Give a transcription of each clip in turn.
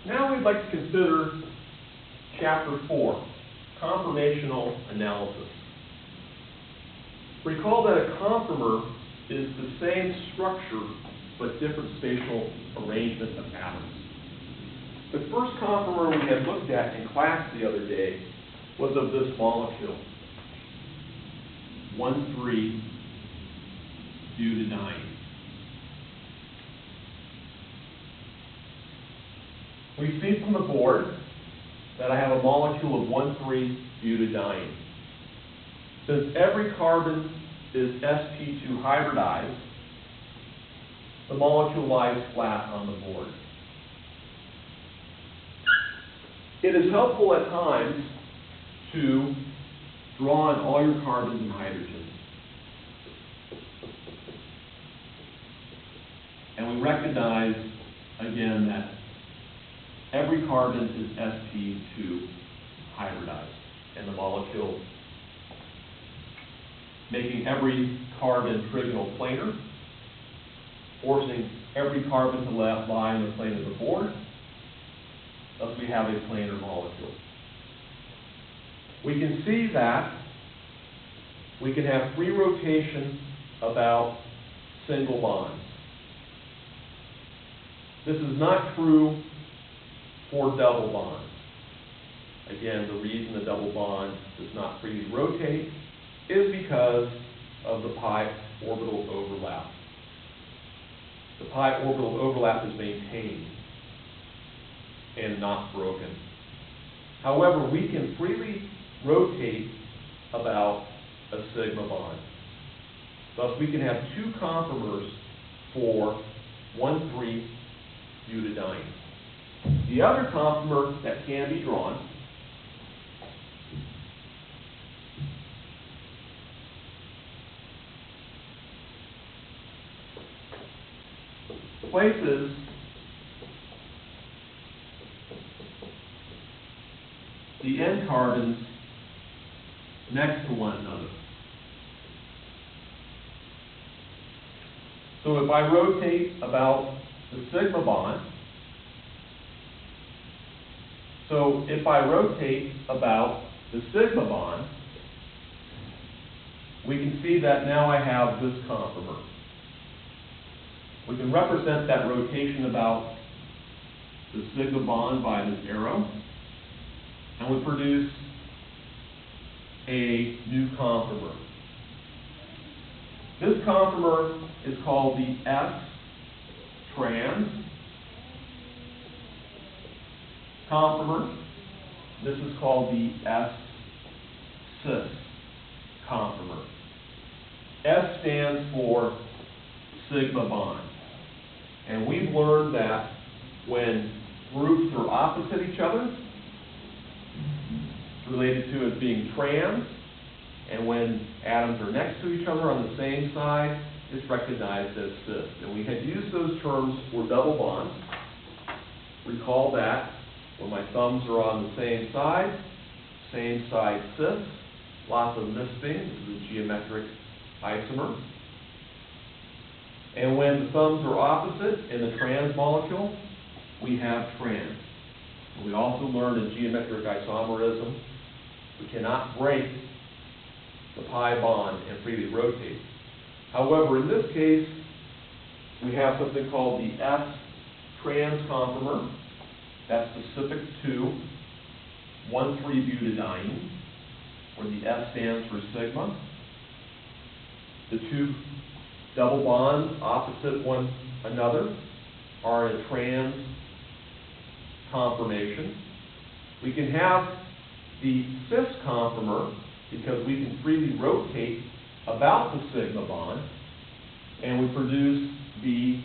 Now we'd like to consider Chapter 4, Conformational Analysis. Recall that a conformer is the same structure but different spatial arrangement of atoms. The first conformer we had looked at in class the other day was of this molecule, 1,3-butadiene. We see from the board that I have a molecule of 1,3-butadiene. Since every carbon is sp2 hybridized, the molecule lies flat on the board. It is helpful at times to draw on all your carbons and hydrogens. And we recognize, again, that every carbon is sp2 hybridized, and the molecule making every carbon trigonal planar, forcing every carbon to lie in the plane of the board. Thus we have a planar molecule. We can see that we can have free rotation about single bonds. This is not true for double bonds. Again, the reason the double bond does not freely rotate is because of the pi orbital overlap. The pi orbital overlap is maintained and not broken. However, we can freely rotate about a sigma bond. Thus, we can have two conformers for 1,3-butadiene. The other conformer that can be drawn places the N carbons next to one another. So if I rotate about the sigma bond, we can see that now I have this conformer. We can represent that rotation about the sigma bond by this arrow, and we produce a new conformer. This conformer is called the S-trans conformer. This is called the s-cis conformer. S stands for sigma bond. And we've learned that when groups are opposite each other, it's related to as being trans, and when atoms are next to each other on the same side, it's recognized as cis. And we had used those terms for double bonds. Recall that when my thumbs are on the same side cis, lots of misping, this is a geometric isomer. And when the thumbs are opposite in the trans molecule, we have trans. And we also learned in geometric isomerism, we cannot break the pi bond and freely rotate. However, in this case, we have something called the S-trans conformer. That's specific to 1,3-butadiene, where the S stands for sigma. The two double bonds opposite one another are a trans conformation. We can have the cis conformer because we can freely rotate about the sigma bond, and we produce the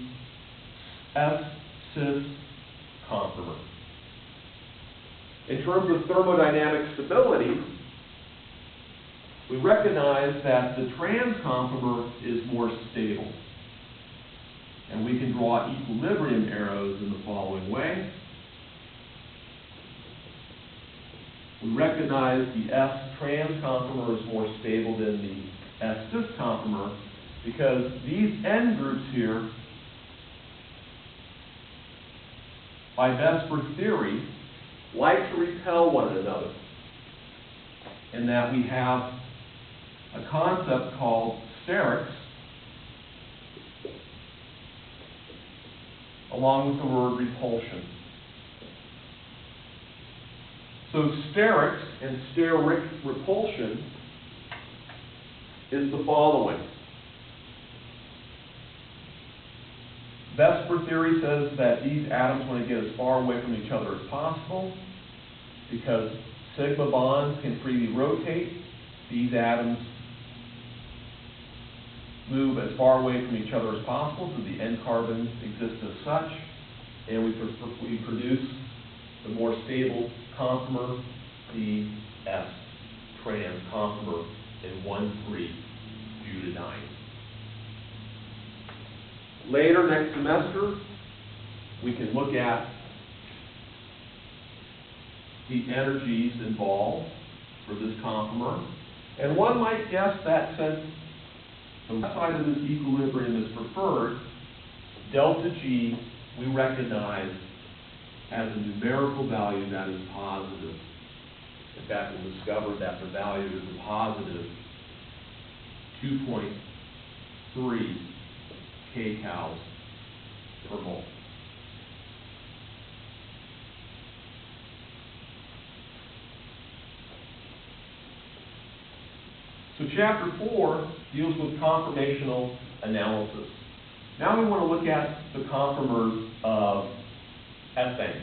s-cis conformer. In terms of thermodynamic stability, we recognize that the trans conformer is more stable. And we can draw equilibrium arrows in the following way. We recognize the S-trans conformer is more stable than the S-cis conformer because these N groups here by Vesper theory, like to repel one another, in that we have a concept called sterics, along with the word repulsion. So sterics and steric repulsion is the following. Vesper theory says that these atoms want to get as far away from each other as possible. Because sigma bonds can freely rotate, these atoms move as far away from each other as possible, so the N carbons exist as such, and we produce the more stable conformer, the S-trans conformer in 1,3-butadiene. Later next semester, we can look at the energies involved for this conformer. And one might guess that since the left side of this equilibrium is preferred, delta G we recognize as a numerical value that is positive. In fact, we'll discover that the value is a positive 2.3 kcals per mole. So chapter 4 deals with conformational analysis. Now we want to look at the conformers of ethane.